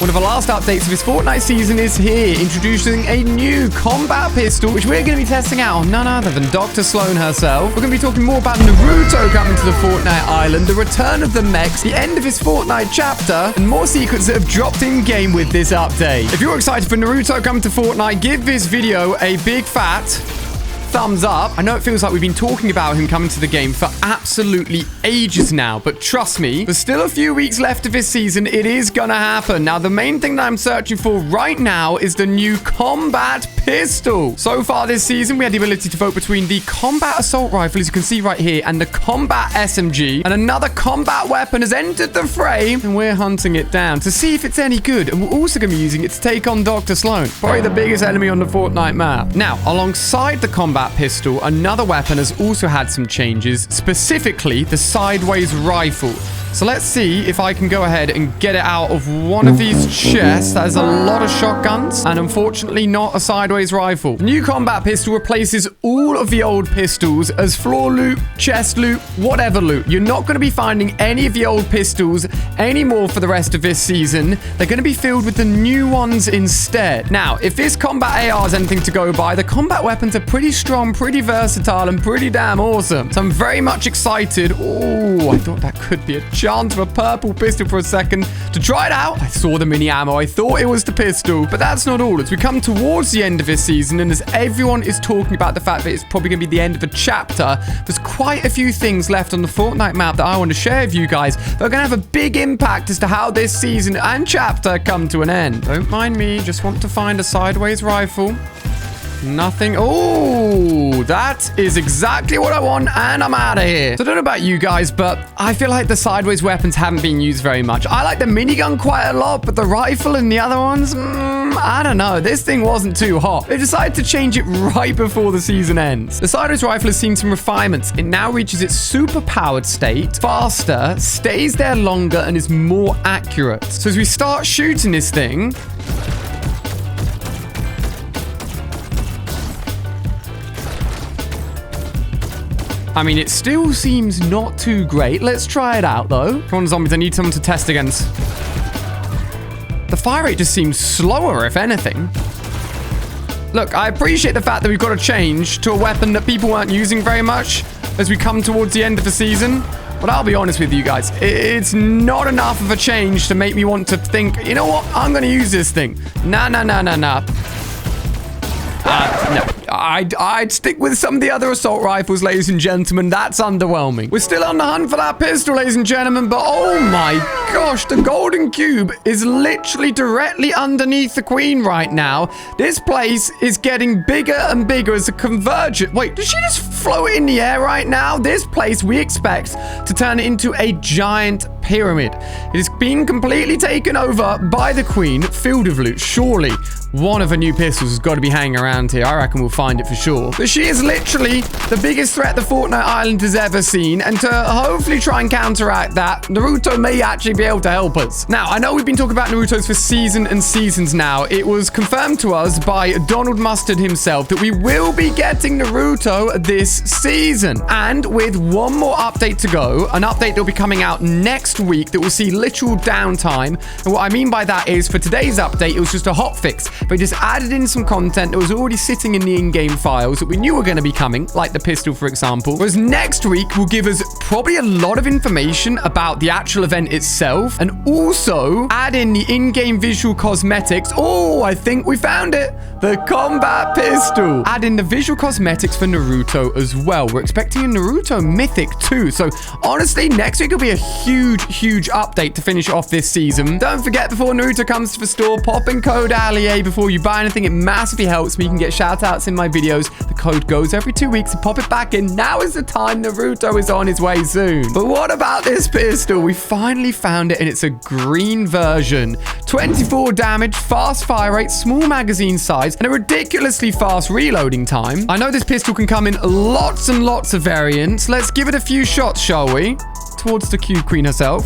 One of the last updates of this Fortnite season is here, introducing a new combat pistol, which we're going to be testing out on none other than Dr. Sloan herself. We're going to be talking more about Naruto coming to the Fortnite island, the return of the Mechs, the end of his Fortnite chapter, and more secrets that have dropped in-game with this update. If you're excited for Naruto coming to Fortnite, give this video a big fat thumbs up. I know it feels like we've been talking about him coming to the game for absolutely ages now, but trust me, there's still a few weeks left of this season. It is gonna happen. Now, the main thing that I'm searching for right now is the new combat pistol. So far this season, we had the ability to vote between the combat assault rifle, as you can see right here, and the combat SMG, and another combat weapon has entered the fray, and we're hunting it down to see if it's any good, and we're also gonna be using it to take on Dr. Sloan, probably the biggest enemy on the Fortnite map. Now, alongside the combat pistol, another weapon has also had some changes, specifically the sideways rifle. So let's see if I can go ahead and get it out of one of these chests. That is a lot of shotguns, and unfortunately not a sideways rifle. The new combat pistol replaces all of the old pistols as floor loot, chest loot, whatever loot. You're not going to be finding any of the old pistols anymore for the rest of this season. They're going to be filled with the new ones instead. Now, if this combat AR is anything to go by, the combat weapons are pretty strong, pretty versatile, and pretty damn awesome. So I'm very much excited. Oh, I thought that could be a chance of a purple pistol for a second to try it out. I saw the mini ammo. I thought it was the pistol, but that's not all. As we come towards the end of this season, and as everyone is talking about the fact that it's probably going to be the end of a chapter, there's quite a few things left on the Fortnite map that I want to share with you guys that are going to have a big impact as to how this season and chapter come to an end. Don't mind me. Just want to find a sideways rifle. Nothing. Oh, that is exactly what I want, and I'm out of here. So I don't know about you guys, but I feel like the sideways weapons haven't been used very much. I like the minigun quite a lot, but the rifle and the other ones, I don't know. This thing wasn't too hot. They decided to change it right before the season ends. The sideways rifle has seen some refinements. It now reaches its super powered state faster, stays there longer, and is more accurate. So as we start shooting this thing, I mean, it still seems not too great. Let's try it out, though. Come on, zombies. I need someone to test against. The fire rate just seems slower, if anything. Look, I appreciate the fact that we've got to change to a weapon that people weren't using very much as we come towards the end of the season. But I'll be honest with you guys. It's not enough of a change to make me want to think, you know what? I'm going to use this thing. Nah. No. I'd stick with some of the other assault rifles, ladies and gentlemen. That's underwhelming. We're still on the hunt for that pistol, ladies and gentlemen, but oh my gosh, the golden cube is literally directly underneath the queen right now. This place is getting bigger and bigger as a convergent. Wait, did she just float in the air right now? This place, we expect to turn it into a giant pyramid. It is being completely taken over by the queen, filled with loot. Surely one of the new pistols has got to be hanging around here. I reckon we'll find it for sure. But she is literally the biggest threat the Fortnite Island has ever seen. And to hopefully try and counteract that, Naruto may actually be able to help us. Now, I know we've been talking about Naruto's for seasons and seasons now. It was confirmed to us by Donald Mustard himself that we will be getting Naruto this season. And with one more update to go, an update that will be coming out next week that will see literal downtime. And what I mean by that is for today's update, it was just a hotfix. They just added in some content that was already sitting in the in-game files that we knew were going to be coming, like the pistol, for example. Whereas next week will give us probably a lot of information about the actual event itself, and also add in the in-game visual cosmetics. Oh, I think we found it. The combat pistol. Add in the visual cosmetics for Naruto as well. We're expecting a Naruto mythic too. So honestly, next week will be a huge update to finish off this season. Don't forget, before Naruto comes to the store, pop in code ALIE before you buy anything. It massively helps me. You can get shout outs in my videos. The code goes every 2 weeks, so pop it back in. Now is the time. Naruto is on his way soon. But what about this pistol? We finally found it, and it's a green version. 24 damage, fast fire rate, small magazine size, and a ridiculously fast reloading time. I know this pistol can come in lots and lots of variants. Let's give it a few shots, shall we? Towards the Cube Queen herself.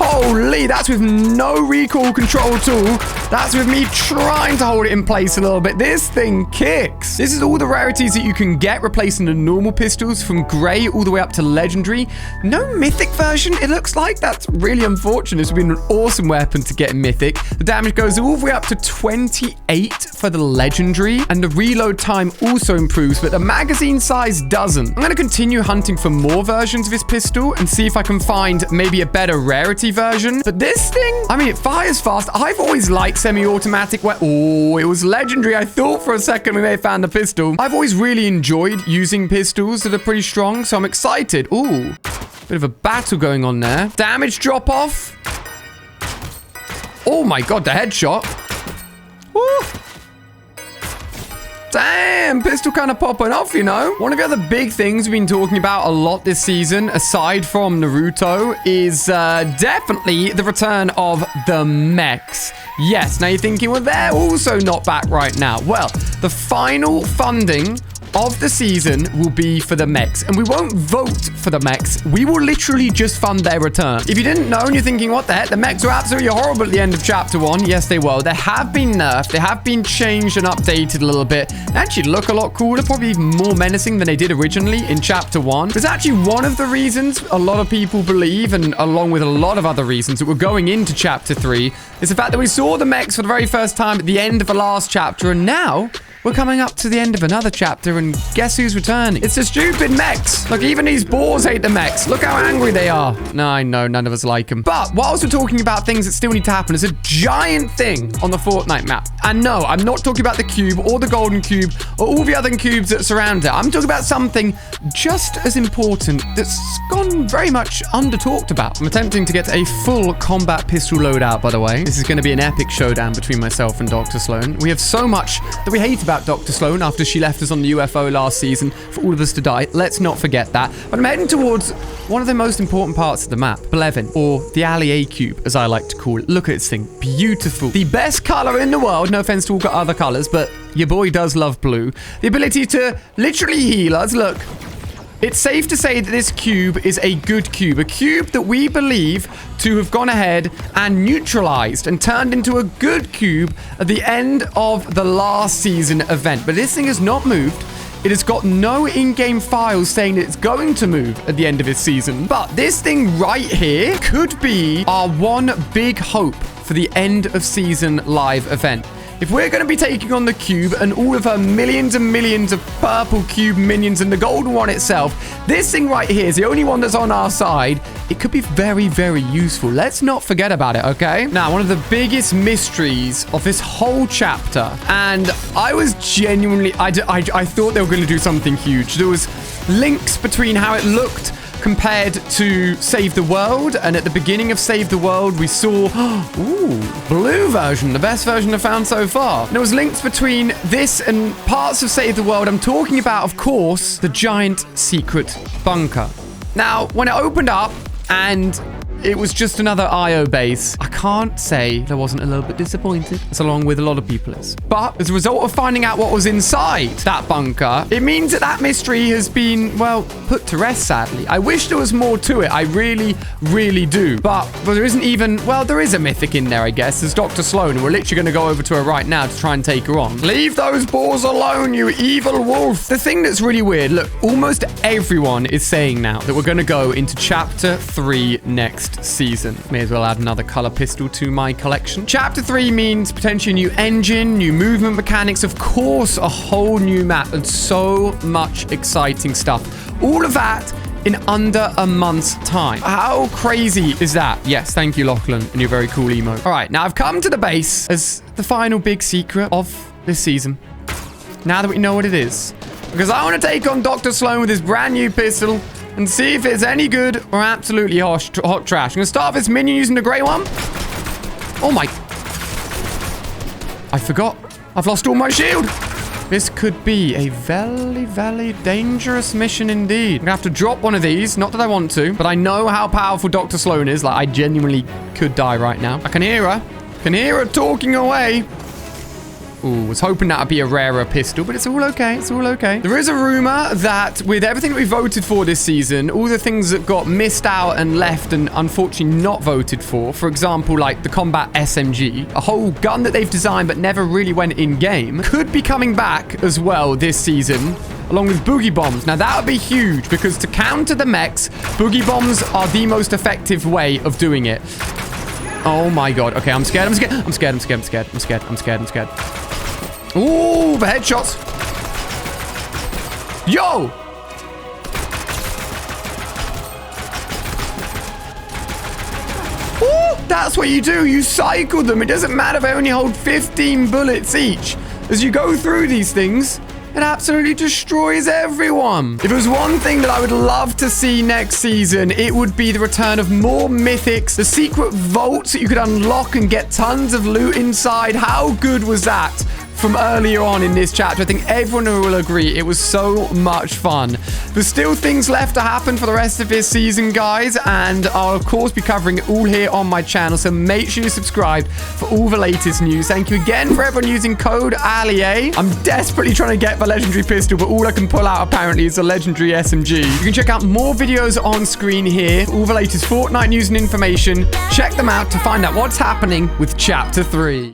Holy, that's with no recoil control at all. That's with me trying to hold it in place a little bit. This thing kicks. This is all the rarities that you can get, replacing the normal pistols from gray all the way up to legendary. No mythic version, it looks like. That's really unfortunate. It's been an awesome weapon to get in mythic. The damage goes all the way up to 28 for the legendary, and the reload time also improves, but the magazine size doesn't. I'm going to continue hunting for more versions of this pistol and see if I can find maybe a better rarity version. But this thing, I mean, it fires fast. I've always liked semi-automatic Oh, it was legendary. I thought for a second we may have found the pistol. I've always really enjoyed using pistols that are pretty strong, so I'm excited. Ooh, bit of a battle going on there. Damage drop off. Oh my god, the headshot. Woo. Damn, pistol kind of popping off, you know. One of the other big things we've been talking about a lot this season, aside from Naruto, is definitely the return of the mechs. Yes, now you're thinking, well, they're also not back right now. Well, the final funding of the season will be for the mechs, and we won't vote for the mechs. We will literally just fund their return. If you didn't know and you're thinking, what the heck, the mechs were absolutely horrible at the end of chapter 1. Yes, they were. They have been nerfed. They have been changed and updated a little bit. They actually look a lot cooler, probably even more menacing than they did originally in chapter 1. It's actually one of the reasons a lot of people believe, and along with a lot of other reasons that we're going into chapter 3, is the fact that we saw the mechs for the very first time at the end of the last chapter, and now we're coming up to the end of another chapter, and guess who's returning? It's the stupid mechs. Look, even these boars hate the mechs. Look how angry they are. No, I know, none of us like them. But whilst we're talking about things that still need to happen, there's a giant thing on the Fortnite map. And no, I'm not talking about the cube or the golden cube or all the other cubes that surround it. I'm talking about something just as important that's gone very much under-talked about. I'm attempting to get a full combat pistol loadout, by the way. This is going to be an epic showdown between myself and Dr. Sloan. We have so much that we hate about Dr. Sloan after she left us on the UFO last season for all of us to die. Let's not forget that. But I'm heading towards one of the most important parts of the map, 11, or the Alley A cube, as I like to call it. Look at this thing. Beautiful. The best color in the world. No offense to all other colors, but your boy does love blue. The ability to literally heal us. Look. It's safe to say that this cube is a good cube. A cube that we believe to have gone ahead and neutralized and turned into a good cube at the end of the last season event. But this thing has not moved. It has got no in-game files saying that it's going to move at the end of this season. But this thing right here could be our one big hope for the end of season live event. If we're going to be taking on the cube and all of her millions and millions of purple cube minions and the golden one itself, this thing right here is the only one that's on our side. It could be very, very useful. Let's not forget about it, okay? Now, one of the biggest mysteries of this whole chapter, and I was genuinely, I thought they were going to do something huge. There was links between how it looked compared to Save the World, and at the beginning of Save the World we saw blue version, the best version I've found so far. And there was links between this and parts of Save the World. I'm talking about, of course, the giant secret bunker. Now, when it opened up and it was just another IO base, I can't say I wasn't a little bit disappointed, as along with a lot of people is. But as a result of finding out what was inside that bunker, it means that that mystery has been, well, put to rest, sadly. I wish there was more to it. I really, really do. But there isn't even, well, there is a mythic in there, I guess. There's Dr. Sloan, and we're literally going to go over to her right now to try and take her on. Leave those boars alone, you evil wolf. The thing that's really weird, look, almost everyone is saying now that we're going to go into chapter 3 next season. May as well add another color pistol to my collection. Chapter 3 means potentially a new engine, new movement mechanics, of course, a whole new map, and so much exciting stuff. All of that in under a month's time. How crazy is that? Yes, thank you, Lachlan, and your very cool emo. All right, now I've come to the base as the final big secret of this season. Now that we know what it is, because I want to take on Dr. Sloan with his brand new pistol and see if it's any good or absolutely hot trash. I'm going to start this minion using the grey one. Oh my. I forgot. I've lost all my shield. This could be a very, very dangerous mission indeed. I'm going to have to drop one of these. Not that I want to, but I know how powerful Dr. Sloan is. Like, I genuinely could die right now. I can hear her. I can hear her talking away. Ooh, was hoping that would be a rarer pistol, but it's all okay. It's all okay. There is a rumor that with everything that we voted for this season, all the things that got missed out and left and unfortunately not voted for example, like the Combat SMG, a whole gun that they've designed but never really went in-game, could be coming back as well this season, along with boogie bombs. Now, that would be huge because to counter the mechs, boogie bombs are the most effective way of doing it. Oh my god. Okay, I'm scared. I'm scared. I'm scared. I'm scared. I'm scared. I'm scared. I'm scared. I'm scared. Ooh, the headshots. Yo! Ooh, that's what you do. You cycle them. It doesn't matter if they only hold 15 bullets each. As you go through these things, it absolutely destroys everyone. If there was one thing that I would love to see next season, it would be the return of more mythics, the secret vaults that you could unlock and get tons of loot inside. How good was that from earlier on in this chapter? I think everyone will agree it was so much fun. There's still things left to happen for the rest of this season, guys, and I'll of course be covering it all here on my channel, so make sure you subscribe for all the latest news. Thank you again for everyone using code ALIE. I'm desperately trying to get the legendary pistol, but all I can pull out apparently is a legendary SMG. You can check out more videos on screen here, all the latest Fortnite news and information. Check them out to find out what's happening with Chapter 3.